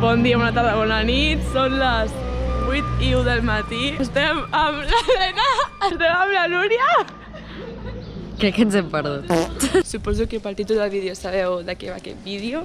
Bon dia, bona tarda, bona nit. Són les 8:01 del matí. Estem amb l'Helena, estem amb la Núria. Crec que ens hem perdut. Suposo que pel títol del vídeo sabeu de què va aquest vídeo.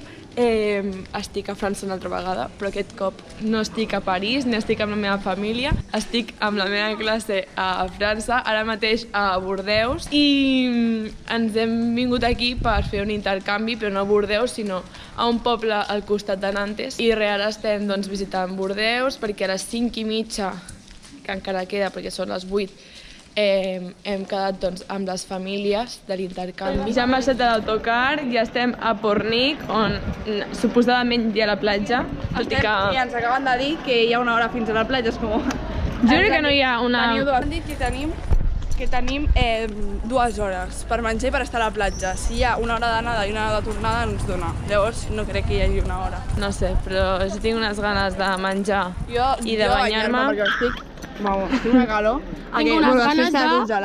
Estic a França una altra vegada, però aquest cop no estic a París, ni estic amb la meva família. Estic amb la meva classe a França, ara mateix a Bordeus, i ens hem vingut aquí per fer un intercanvi, però no a Bordeus, sinó a un poble al costat de Nantes. I ara estem visitant Bordeus, perquè a les 5:30, que encara queda perquè són les 8, hem quedat amb les famílies de l'intercanvi. Ja hem baixat de l'autocar, ja estem a Pornic, on suposadament hi ha la platja. I ens acaben de dir que hi ha una hora fins a la platja, és com... Jo crec que no hi ha una... Han dit que tenim 2 hores per menjar i per estar a la platja. Si hi ha una hora d'anada i una hora de tornada, no ens dona. Llavors no crec que hi hagi una hora. No sé, però jo tinc unes ganes de menjar i de banyar-me. Perquè estic... Vamos, tinc una calor. Tinc unes ganes de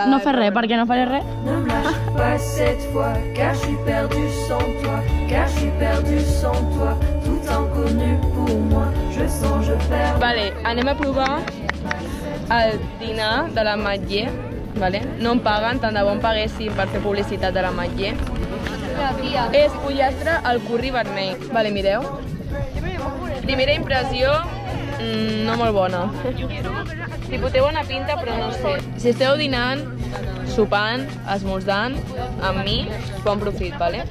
no fer res, perquè no faré res. Ne marche pas cette fois, car je suis perdu sans toi, car je suis perdu sans toi, tout inconnu pour moi, je sens, je perds. Vale, anem a provar el dinar de la Mathieu, vale? No em paguen, tant de bo em paguessin per fer publicitat de la Mathieu. És pollastre al curri vermell. Vale, mireu. Primera impressió, no molt bona. Tipo, té bona pinta, però no sé. Si esteu dinant, sopant, esmorzant, amb mi, bon profit, vale?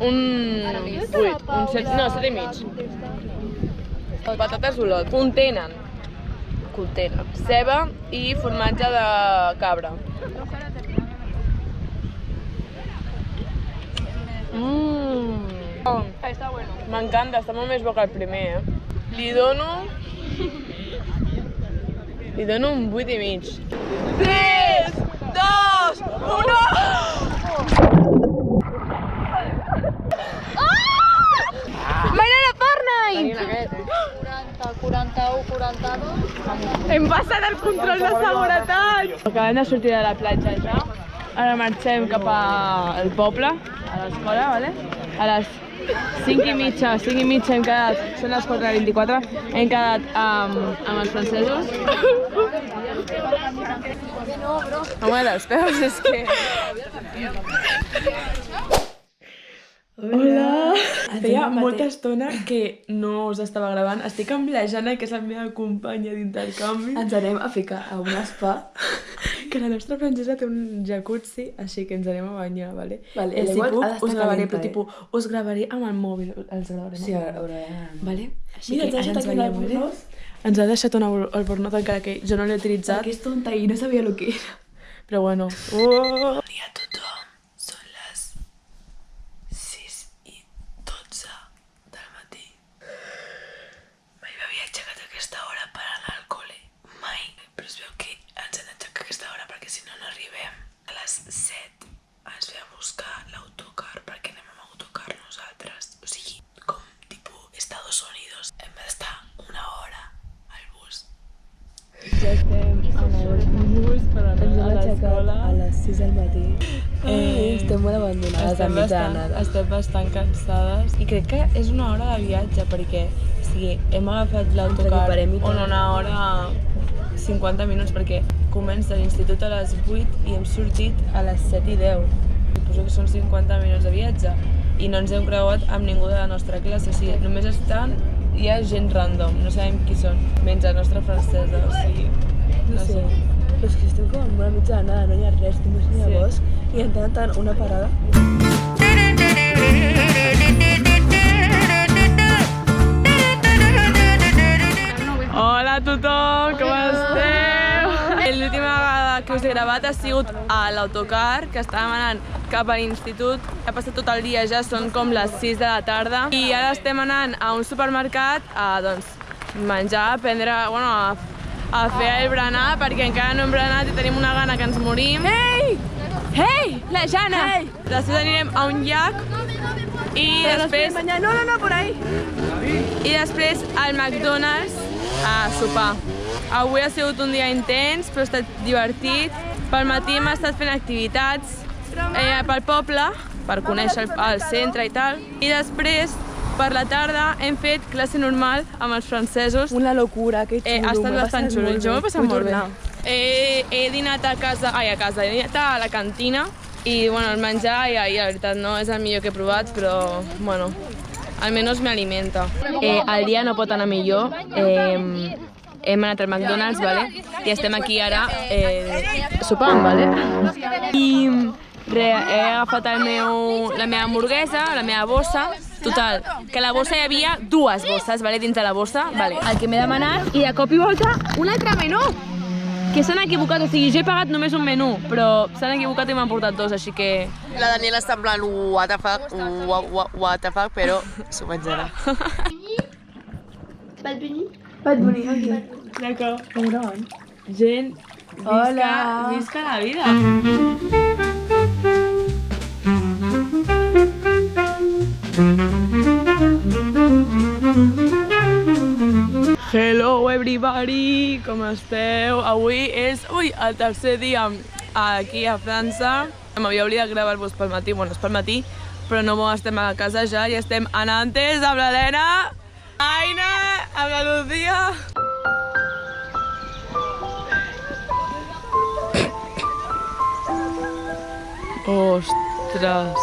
Un 8, un 7, no, 7,5. Patates olot. Contenen ceba i formatge de cabra. M'encanta, està molt més bo que el primer, Li dono un 8,5. 3, 2, 1... Mairena Fortnite! 40, 41, 42... Hem passat el control de seguretat! Acabem de sortir de la platja ja. Ara marxem cap al poble, a l'escola, vale? A les 5:30 hem quedat, són les 4:24, hem quedat amb els francesos. Home, les peus, és que... Hola! Feia molta estona que no us estava gravant. Estic amb la Jana, que és la meva companya d'intercanvi. Ens anem a ficar a un spa. Que la nostra francesa té un jacuzzi, així que ens anem a banyar, vale? Vale, Si igual puc, ha d'estar us gravaré, calenta, però tipus, us gravaré amb el mòbil, els gravarem. Sí, a veure... Vale? Així Mira, que ens ha ara ens deixat aquí banyem, vale? l'albornoz. Ens ha deixat el bornot, encara que jo no l'he utilitzat. Perquè és tonta i no sabia el que era. Però bueno. Bon dia a tothom. Són les 6:12 del matí. Mai m'havia aixecat a aquesta hora per anar al col·le. Mai. Però es veu que ens hem d'aixecar a aquesta hora perquè si no, no arribem. A les 7 ens ve a buscar l'autocar perquè anem amb autocar nosaltres. O sigui, com tipus Estados Unidos. Hem d'estar una hora al bus. Ja estem amb el bus per anar a l'escola. A les 6 del matí. Estem molt abandonades a mitja anada. Estem bastant cansades. I crec que és una hora de viatge, perquè hem agafat l'autocar en una hora 50 minuts, perquè comença l'institut a les 8 i hem sortit a les 7:10. Suposo que són 50 minuts de viatge. I no ens hem creuat amb ningú de la nostra classe. O sigui, només hi ha gent random, no sabem qui són, menys la nostra francesa, o sigui... No sé. Però és que estem com en una mitja anada, no hi ha res, només hi ha bosc i en tant una parada. Hola a tothom, com esteu? L'última vegada que us he gravat ha sigut a l'autocar, que estàvem anant cap a l'institut. Ha passat tot el dia, ja són com les 6 de la tarda. I ara estem anant a un supermercat a menjar, a fer el berenar, perquè encara no hem berenat i tenim una gana que ens morim. Ei! Ei! La Jana! Després anirem a un llac i després... No, por ahí. I després al McDonald's a sopar. Avui ha sigut un dia intens, però ha estat divertit. Pel matí hem estat fent activitats pel poble per conèixer el centre i tal. I després, per la tarda, hem fet classe normal amb els francesos. Una locura, que xulo. Ha estat bastant xulo, jo m'he passat molt bé. He dinat a casa, he dinat a la cantina i bueno, el menjar, la veritat, no és el millor que he provat, però bueno, almenys m'alimenta. El dia no pot anar millor. Hem anat al McDonald's, vale? I estem aquí ara sopant, vale? I he agafat la meva hamburguesa, la meva bossa. Total, que a la bossa hi havia dues bosses, vale? Dins de la bossa, vale? El que m'he demanat, i de cop i volta un altre menú! Que s'han equivocat, o sigui, jo he pagat només un menú, però s'han equivocat i m'han portat dos, així que... La Daniela està en plan what the fuck, però s'ho menjarà. Bad Bunny? Bad Bunny, ok. D'accord. Endavant. Gent, visca la vida! Hello everybody, com esteu? Avui és el tercer dia aquí a França. M'havia oblidat gravar-vos pel matí, bueno, és pel matí, però no estem a casa ja i estem a Nantes amb l'Helena, Aina, amb la Lucía. Ostres!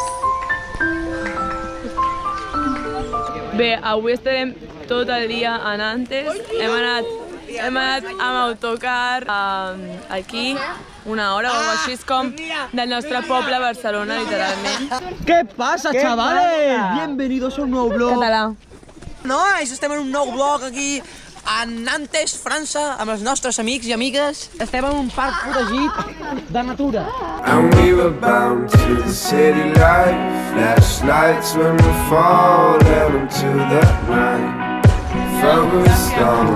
Bé, avui estarem tot el dia a Nantes. Hem anat amb autocar aquí una hora o així, com del nostre poble, Barcelona, literalment. ¿Qué pasa, chavales? Bienvenidos a un nuevo vlog. Català. Nois, estem en un nou vlog aquí a Nantes, França, amb els nostres amics i amigues. Estem en un parc protegit de natura. And we were bound to the city life, flashlights when we fall down into the night. Focused on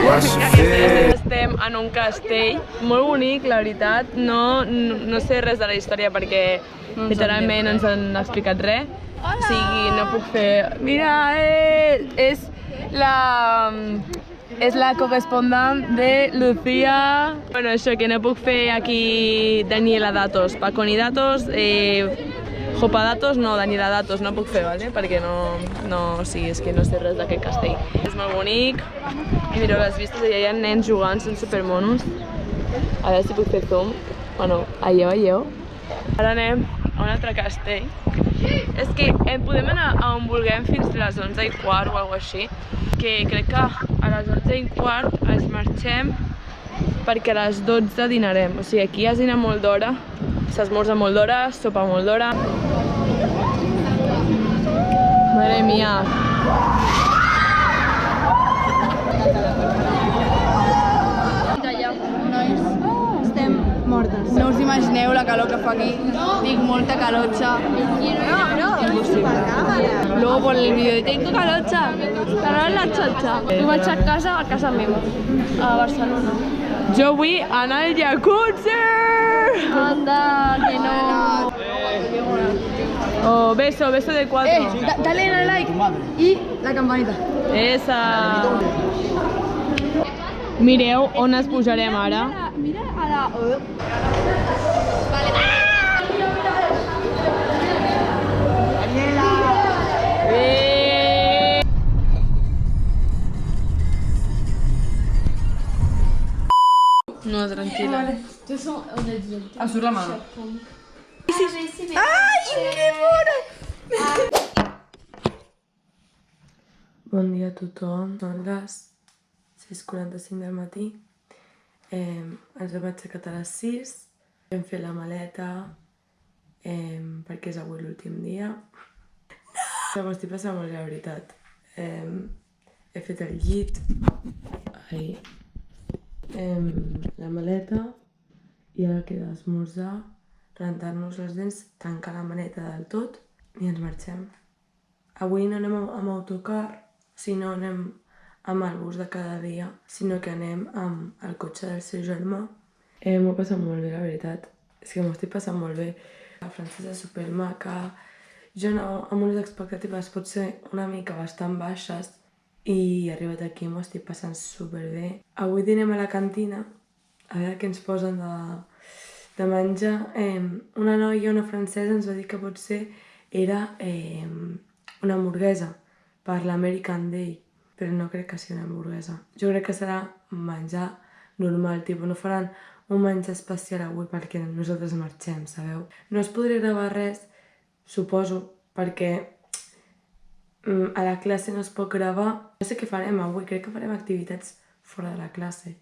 what you feel. Estem en un castell molt bonic, la veritat. No sé res de la història perquè literalment no ens han explicat res. O sigui, no puc fer... Mira, és la correspondent de Lucía. Bueno, això, que no puc fer aquí Daniela Datos, Paconi Datos, Jopa Datos, no, Daniela Datos, no puc fer, ¿vale? Perquè no, sí, és que no sé res d'aquest castell. És molt bonic, i mireu les vistes, allà hi ha nens jugant, són supermonos. A veure si puc fer zoom. Bueno, veieu. Ara anem a un altre castell. És que podem anar a on vulguem fins a les 11:15 o alguna cosa així, que crec que a les 11:15 ens marxem perquè a les 12 dinarem. O sigui, aquí es dina molt d'hora, s'esmorza molt d'hora, sopa molt d'hora. Madre mía. No us imagineu la calor que fa aquí. Tinc molta calotxa. Luego por el vídeo, tengo calotxa. Calor en la xotxa. Jo vaig a casa meva, a Barcelona. Jo vull anar al jacuzzi! Anda, que no. Oh, beso de 4. Dale al like y la campanita. Esa! Mireu on ens pujarem ara. Mira a la... No, tranquil·la. Em surt la mà. Bon dia a tothom, són les 6:45 del matí. Ens hem aixecat a les 6, hem fet la maleta perquè és avui l'últim dia. No! M'ho estic passant molt bé, la veritat. He fet el llit, la maleta, i ara queda esmorzar, rentar-nos les dents, tancar la maleta del tot i ens marxem. Avui no anem amb autocar, sinó anem amb el bus de cada dia, sinó que anem amb el cotxe del seu germà. M'ho he passat molt bé, la veritat. És que m'ho estic passant molt bé. La francesa és supermaca. Jo amb unes expectatives potser una mica bastant baixes i he arribat aquí i m'ho estic passant superbé. Avui dinem a la cantina, a veure què ens posen De menjar, una noia, una francesa, ens va dir que potser era una hamburguesa per l'American Day, però no crec que sigui una hamburguesa. Jo crec que serà menjar normal, tipus, no faran un menjar especial avui perquè nosaltres marxem, sabeu? No es podré gravar res, suposo, perquè a la classe no es pot gravar. No sé què farem avui, crec que farem activitats fora de la classe.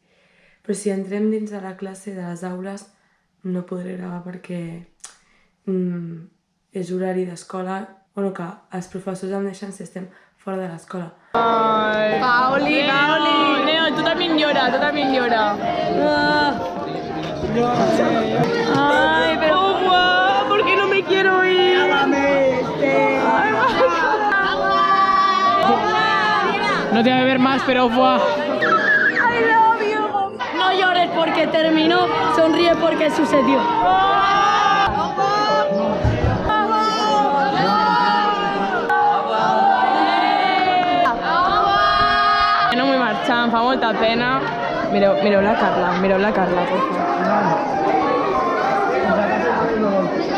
Però si entrem dins de la classe, de les aules, no podré gravar perquè és horari d'escola. Bueno, que els professors em deixen si estem fora de l'escola. Pauli! Neo, tú también llora, tú también llora. Ay, pero guau, ¿por qué no me quiero ir? No te voy a beber más, pero guau. No llores porque terminó, sonríe porque sucedió. No vull marxar, em fa molta pena. Mireu la Carla, por favor.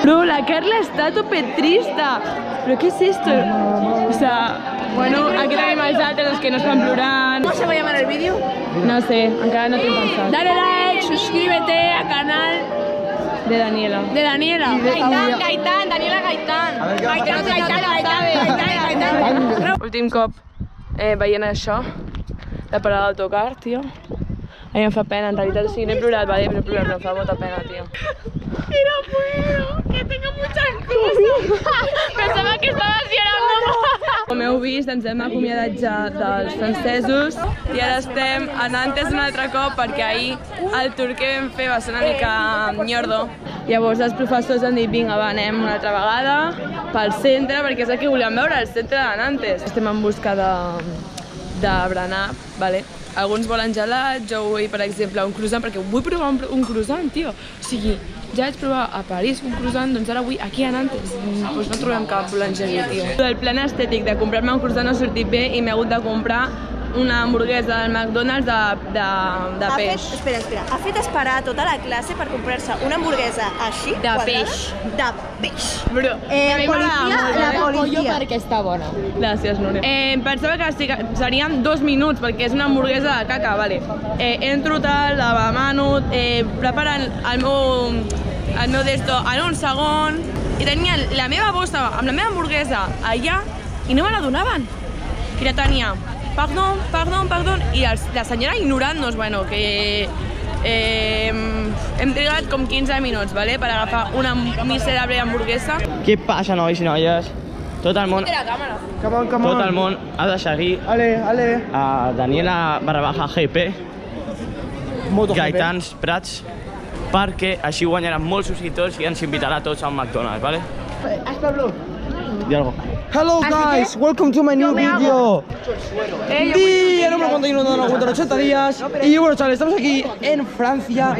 Bro, la Carla está tope trista. ¿Pero qué es esto? O sea, bueno, aquí tenim els altres, els que no estan plorant. ¿Cómo se va a llamar el vídeo? No sé, encara no t'he pensat. Dale like, suscríbete al canal De Daniela. de Daniela. Gaitán, Daniela Gaitán. Últim cop veient això, la parada d'autocar, tio. A mi em fa pena, en realitat, o sigui, no he plorat, vale, però he plorat, però em fa molta pena, tio. Y no puedo, que tengo muchas cosas. Pensava que estaves llorant. Com heu vist, ens hem acomiadat ja dels francesos i ara estem a Nantes un altre cop perquè ahir el tour que vam fer va ser una mica nyordo. Llavors els professors han dit, vinga, va, anem una altra vegada pel centre, perquè és el que volíem veure, el centre de Nantes. Estem en busca de berenar, vale? Alguns volen gelat, jo vull, per exemple, un croissant, perquè vull provar un croissant, tio. O sigui, ja vaig provar a París un croissant, doncs ara vull aquí a Nantes. Doncs no trobem cap boulangeria, tio. El plan estètic de comprar-me un croissant no ha sortit bé i m'he hagut de comprar una hamburguesa del McDonald's de peix. Espera. Ha fet esperar tota la classe per comprar-se una hamburguesa així? De peix. De peix. Bro, La policia. perquè està bona. Gràcies, Núria. Pensava que serien 2 minuts, perquè és una hamburguesa de caca, vale. Entro tal, la demano, preparen el meu d'esto en un segon, i tenien la meva bossa amb la meva hamburguesa allà, i no me la donaven. I la tenia, perdó, i la senyora ignorant-nos, bueno, que hem trigat com 15 minuts, vale, per agafar una miserable hamburguesa. Què passa, nois i noies? Tot el món ha de seguir a Daniela_GP, Gaitans Prats, perquè així guanyaran molts subscriptors i ens invitarà a tots a un McDonald's, vale? Di algo. Hello guys, welcome to my new video. Día número 41 de la vuelta de 80 días. Y bueno, chavales, estamos aquí en Francia.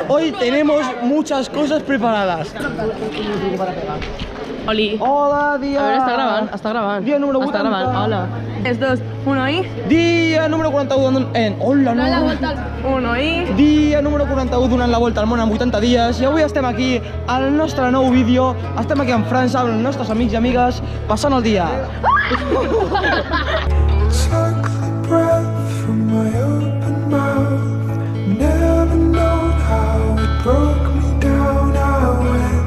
Hoy tenemos muchas cosas preparadas. Oli. Hola, día. A veure, està gravant. Día número 80. Està gravant, hola. 3, 2, 1 i... Día número 41 en... Hola, no. 1 i... Dia número 41 donant la volta al món en 80 dies i avui estem aquí al nostre nou vídeo. Estem aquí en França amb els nostres amics i amigues passant el dia. Took the breath from my open mouth. Never known how it broke me down. I went.